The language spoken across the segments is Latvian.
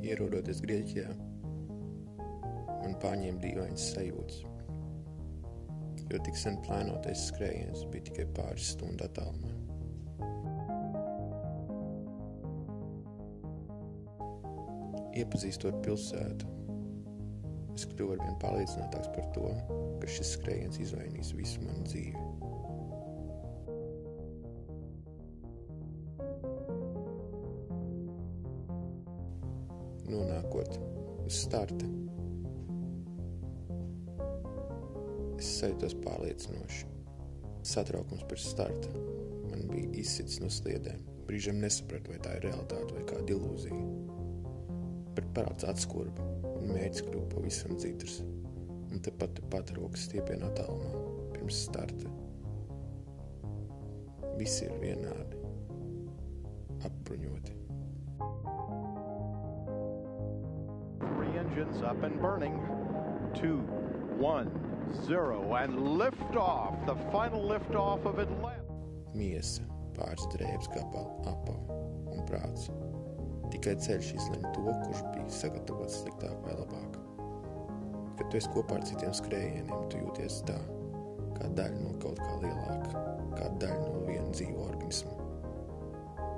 Ierodoties Grieķijā, man pārņēma dīvainas sajūtas, jo tik sen plānotais skrējiens bija tikai pāris stundu attālumā. Iepazīstot pilsētu, es kļuvu arvien pārliecinātāks par to, ka šis skrējiens izmainīs visu manu dzīvi. Nonākot uz starta, es sajūtos pārliecinoši. Satraukums par starta man bija izsits no sliedēm. Brīžiem nesapratu, vai tā ir realitāte vai kāda ilūzija. Bet parāds atskurba un mērķis kļuva pavisam dzidrs. Un tepat rokas stiepienā attālumā pirms starta. Visi ir vienādi, apbruņoti. Engines up and burning. 2, 1, 0 and lift off. The final lift off of Atlanta. Miesa pāris drēbes kā apava un prāts. Tikai ceļš izlemj to, kurš bija sagatavots sliktāk vai labāk. Kad tu esi kopā ar citiem skrējieniem, tu jūties tā, kā daļa no kaut kā lielāka, kā daļa no viena dzīva organisma.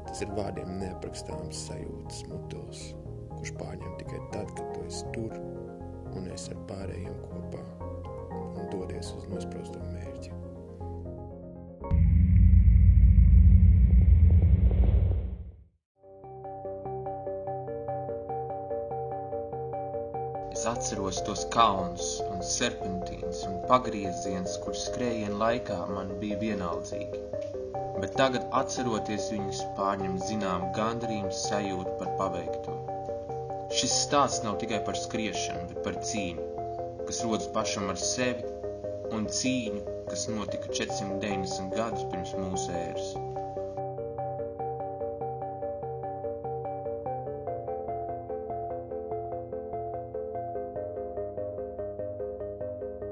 Tas ir vārdiem neaprakstāms sajūtas mutuls, kurš pārņem tikai tad, kad tu esi tur un esi ar pārējiem kopā un dodies uz nosprausto mērķi. Es atceros tos kalnus un serpentīnus un pagriezienus, kur skrējiena laikā man bija vienaldzīgi. Bet tagad, atceroties viņus, pārņem zinām gandarījums sajūtu par paveikto. Šis stāsts nav tikai par skriešanu, bet par cīņu, kas rodas pašam ar sevi, un cīņu, kas notika 490 gadus pirms mūsu ēras.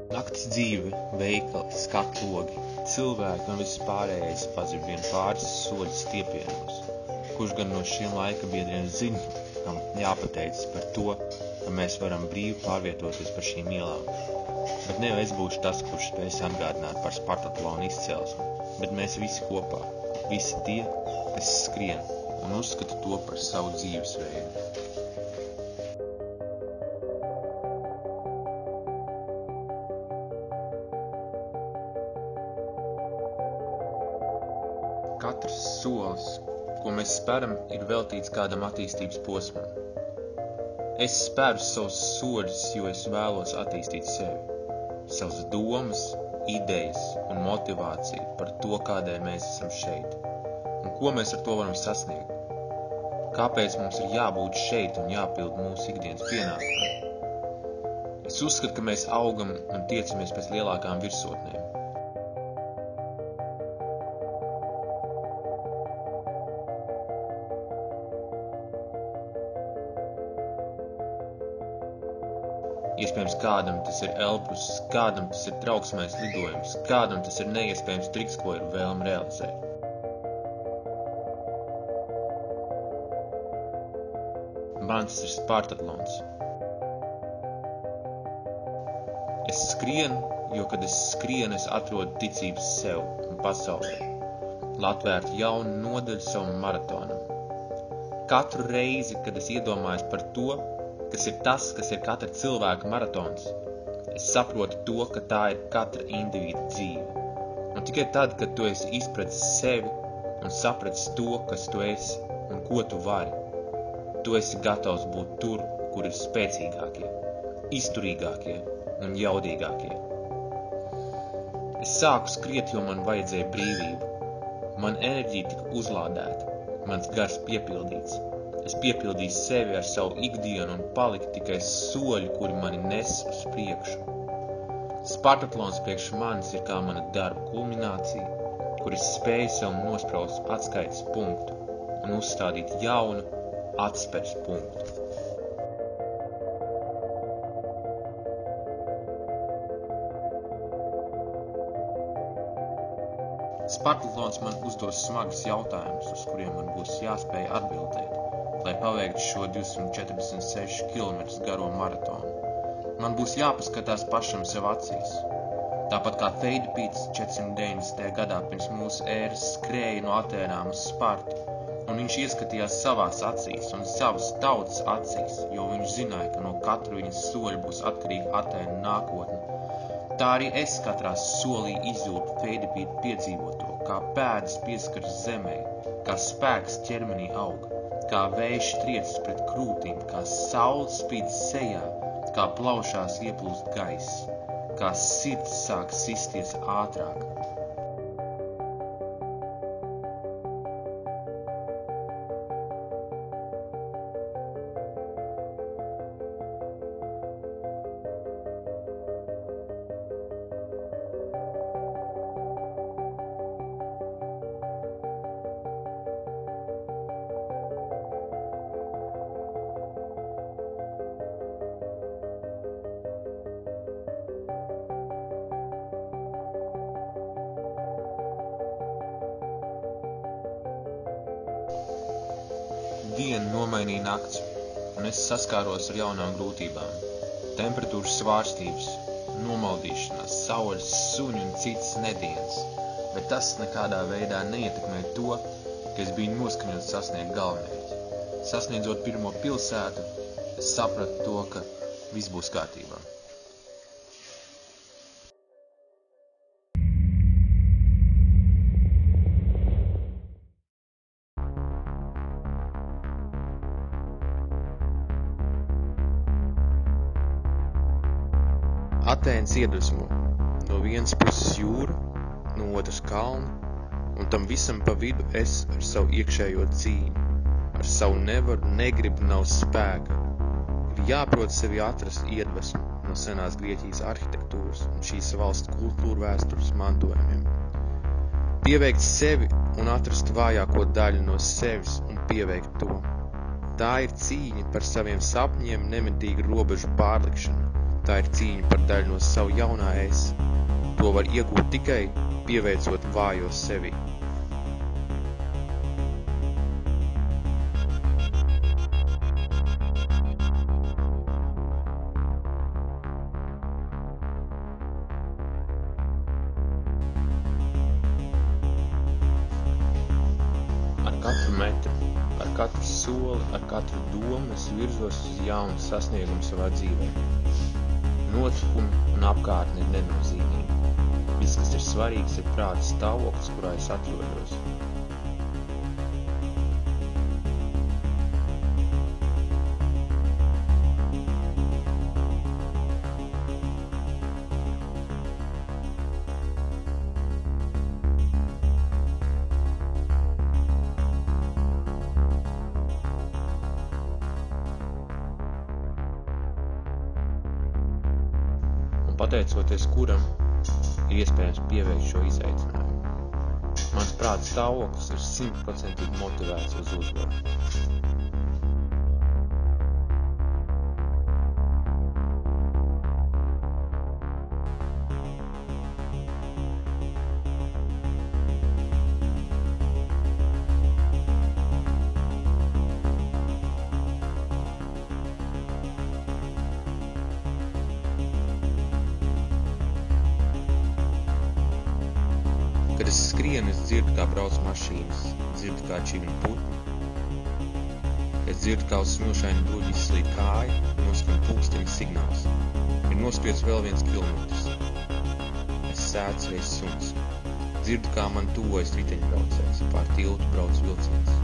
Nakts dzīve, veikali, skatlogi, cilvēki un viss pārējais pazir vien pāris soļus stiepienos, kurš gan no šiem laika biedriem zina, kam jāpateicas par to, ka mēs varam brīvi pārvietoties par šīm ielām. Bet ne jau es būšu tas, kurš spēs atgādināt par Spartatlonu izcelsmi, bet mēs visi kopā, visi tie, kas skrien un uzskata to par savu dzīvesveidu. Katrs solis, ko mēs speram, ir veltīts kādam attīstības posmam. Es speru savus soļus, jo es vēlos attīstīt sevi, savas domas, idejas un motivāciju par to, kādēļ mēs esam šeit, un ko mēs ar to varam sasniegt. Kāpēc mums ir jābūt šeit un jāpild mūsu ikdienas pienākumi? Es uzskatu, ka mēs augam un tiecamies pēc lielākām virsotnēm. Iespējams, kādam tas ir Elbrus, kādam tas ir trauksmais lidojums, kādam tas ir neiespējams triks, ko ir vēlme realizēt. Man tas ir Spartatlons. Es skrienu, jo, kad es skrienu, es atrodu ticības sev un pasaulē, lai atvērtu jaunu nodaļu savam maratonam. Katru reizi, kad es iedomājos par to, kas ir tas, kas ir katra cilvēka maratons, es saprotu to, ka tā ir katra individa dzīve. Un tikai tad, kad tu esi izpratis sevi un sapratis to, kas tu esi un ko tu vari, tu esi gatavs būt tur, kur ir spēcīgākie, izturīgākie un jaudīgākie. Es sāku skriet, jo man vajadzēja brīvību. Man enerģija tika uzlādēta, mans gars piepildīts. Es piepildīju sevi ar savu ikdienu un paliku tikai soļi, kuri mani nes uz priekšu. Spartatlons priekš manis ir kā mana darba kulminācija, kur es spēju sev nospraust atskaites punktu un uzstādīt jaunu atspērs punktu. Spartatlons man uzdos smagas jautājumus, uz kuriem man būs jāspēj atbildēt. lai paveiktu šo 246 km garo maratonu. Man būs jāpaskatās pašam sev acīs. Tāpat kā Feidipīds 490. gadā pirms mūsu ēras skrēja no Atēnām uz Spartu, un viņš ieskatījās savās acīs un savas tautas acīs, jo viņš zināja, ka no katra viņas soļa būs atkarīga Atēnu nākotne. Tā arī es katrā solī izjūtu Feidipīdu piedzīvoto, kā pēdas pieskaras zemē, kā spēks ķermenī aug, kā vējš triecas pret krūtīm, kā saule spīd sejā, kā plaušās ieplūst gaiss, kā sirds sāk sisties ātrāk. Diena nomainīja nakts, un es saskāros ar jaunām grūtībām. Temperatūras svārstības, nomaldīšanās, saules, suņu un citas nedienas, bet tas nekādā veidā neietekmēja to, ka es biju noskaņots sasniegt galvenmērķi. Sasniedzot pirmo pilsētu, es sapratu to, ka viss būs kārtībā. Atēnas iedvesmo, no vienas puses jūra, no otras kalni, un tam visam pa vidu es ar savu iekšējo cīņu, ar savu nevaru, negribu, nav spēka. Ir jāprot sevi atrast iedvesmu no senās Grieķijas arhitektūras un šīs valsts kultūra vēstures mantojumiem. Pieveikt sevi un atrast vājāko daļu no sevis un pieveikt to. Tā ir cīņa par saviem sapņiem, nemitīga robežu pārlikšana. Tā ir cīņa par daļu no savu jaunā es. To var iegūt tikai pieveicot vājo sevi. Ar katru metru, ar katru soli, ar katru domu es virzos uz jaunu sasniegumu savā dzīvē. Notikumi un apkārtne ir nenozīmīgi. Viss, kas ir svarīgs, ir prāta stāvoklis, kurā es atrodos. Pateicoties kuram, ir iespējams pieveikt šo izaicinājumu. Mans prāta stāvoklis ir 100% motivēts uz uzvaru. Kad es skrienu, es dzirdu, kā brauc mašīnas, dzirdu, kā čivina putni. Es dzirdu, kā uz smilšaina bruģi izslīd kāja, noskan pulksteņa signāls. Ir noskriets vēl 1 kilometrs. Es sēdzu reiz suns. Dzirdu, kā man tuvojas riteņbraucējs, pār tiltu brauc vilciens.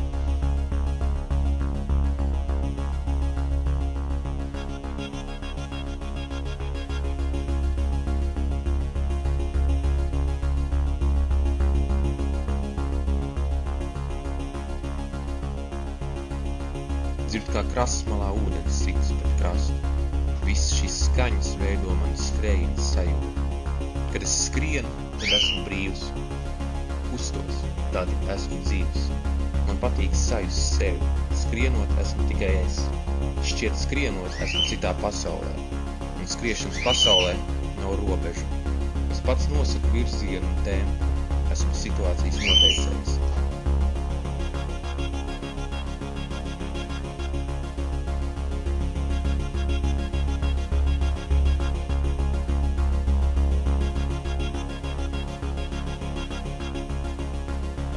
Dzirdu, kā krastmalā ūdens sitas pret krastu. Viss šīs skaņas veido manas skrējienas sajūtu. Kad es skrienu, tad esmu brīvs. Kustos, tad esmu dzīvs. Man patīk sajust sevi. Skrienot esmu tikai es. Šķiet skrienot esmu citā pasaulē. Un skriešanas pasaulē nav robežu. Es pats nosaku virzienu un tempu. Esmu situācijas noteicējs.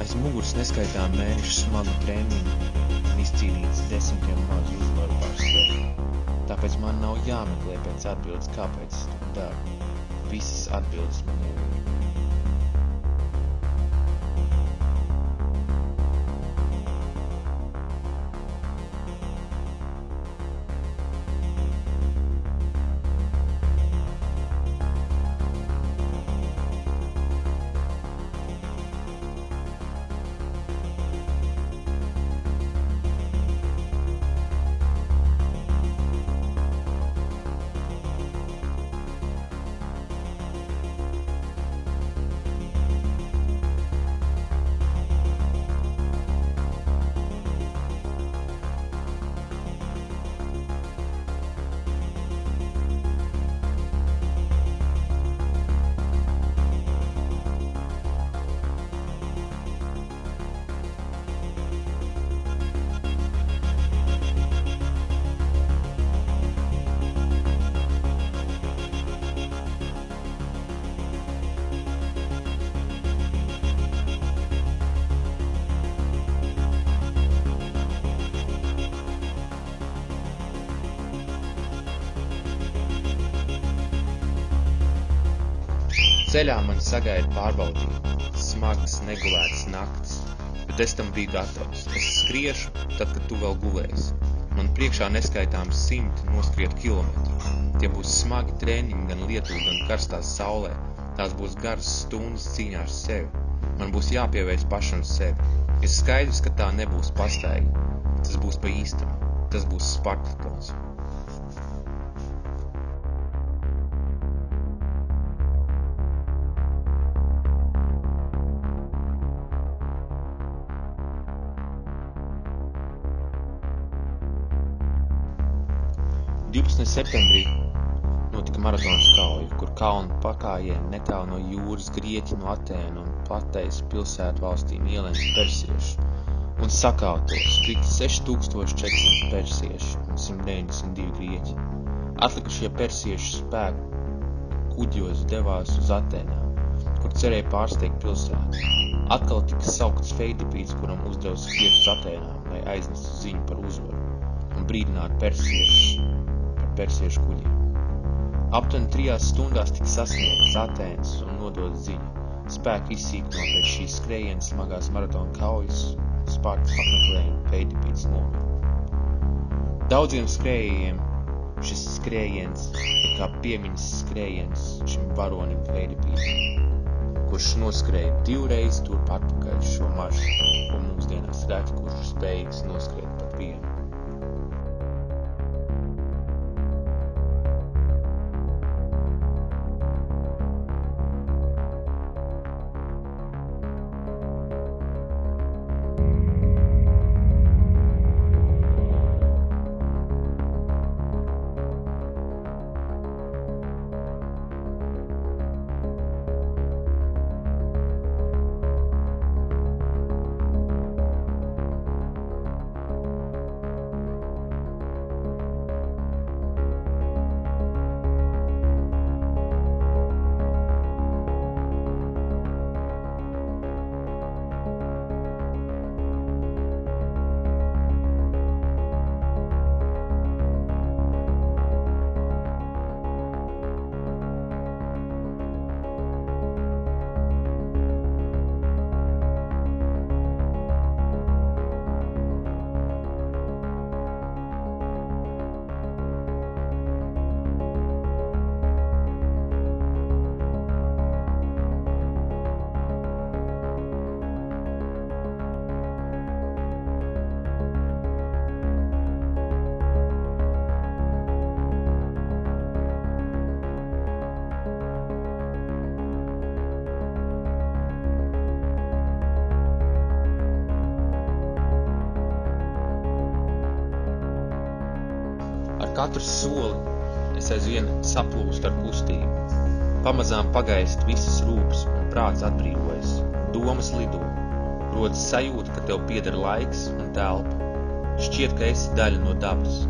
Aiz muguras neskaitām mēnešu smagu treniņu un izcīnīts desmitiem mazu uzvaru pār sevi. Tāpēc man nav jāmeklē pēc atbildes, kāpēc es to daru. Visas atbildes man jau ir. Ceļā man sagaida pārbaudījumi, smagas, negulētas naktis, bet es tam biju gatavs. Es skriešu, tad, kad tu vēl gulēsi. Man priekšā neskaitāms 100 noskrietu kilometru. Tie būs smagi treniņi gan lietū, gan karstā saulē. Tās būs garas stundas cīņā ar sevi. Man būs jāpievērš pašam sevi. Ir skaidrs, ka tā nebūs pastaigi. Tas būs pa īstam. Tas būs Spartatons. Septembrī notika maratonas kauja, kur kalnu pakājieni netālu no jūras grieķi no Atēnu un Platejas pilsētu valstīm ielēns persieši un sakautos krita 6400 persieši un 192 grieķi. Atlikušie persiešu spēku kuģos devās uz Atēnām, kur cerēja pārsteigt pilsētu. Atkal tika saukts Feidipīds, kuram uzdev skriet uz Atēnām, lai aiznestu ziņu par uzvaru un brīdinātu persiešu kuģiem. Aptuveni 3 stundās tika sasniegts Atēnas un nodot ziņu. Spēki izsīkno pēc šīs skrējienas smagās maratona kaujas, Spartas apmeklējuma Feidipīds nomira. Daudziem skrējējiem šis skrējiens ir kā piemiņas skrējiens šim varonim Feidipīdam, kurš noskrēja 2 reizes turp atpakaļ šo maršu, un mūsdienās reti, kurš spējīgs noskrēt pat vienu. Katru soli es aizvien saplūstu ar kustību. Pamazām pagaist visas rūpes un prāts atbrīvojas. Domas lido. Rodas sajūta, ka tev pieder laiks un telpa. Šķiet, ka esi daļa no dabas.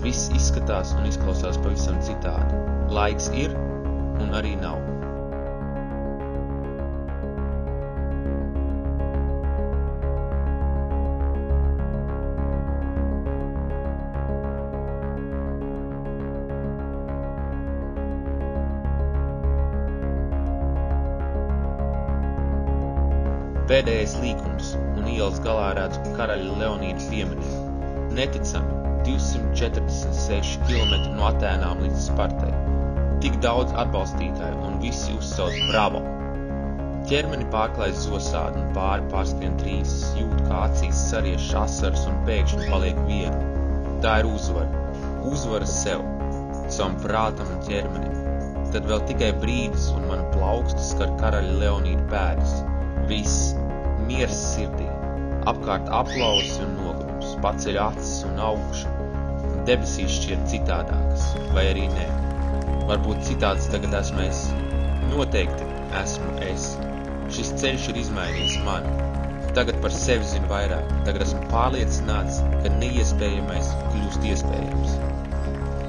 Viss izskatās un izklausās pavisam citādi. Laiks ir un arī nav. Pēdējais līkums, un ielas galā redzu karaļa Leonīda pieminiektu. Neticami, 246 km no Atēnām līdz Spartai. Tik daudz atbalstītāju, un visi uzsauc bravo. Ķermeni pārklāj zosādi un pārskrien trīsas, jūt, kā acīs sarieš asaras un pēkšņi paliek viena. Tā ir uzvara. Uzvara sev, savam prātam un ķermenim. Tad vēl tikai brīdis, un man plaukstas skar karaļa Leonīda pēdas. Viss, miers sirdī, apkārt aplausi un nogurums, paceļ acis un augšu. Debesīs šķiet citādākas, vai arī nē. Varbūt citāds tagad esmu es. Noteikti esmu es. Šis ceļš ir izmainījis mani. Tagad par sevi zinu vairāk. Tagad esmu pārliecināts, ka neiespējamais kļūst iespējams.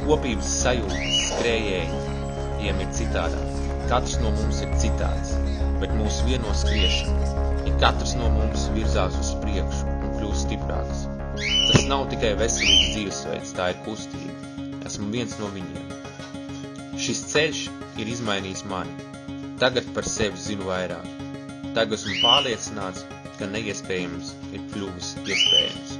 Kopības sajūtas skrējējiem ir citādāk. Katrs no mums ir citāds, bet mūs vieno skriešana. Ja katrs no mums virzās uz priekšu un kļūst stiprāks. Tas nav tikai veselīgs dzīvesveids, tā ir kustība. Esmu viens no viņiem. Šis ceļš ir izmainījis mani. Tagad par sevi zinu vairāk. Tagad esmu pārliecināts, ka neiespējams ir kļuvis iespējams.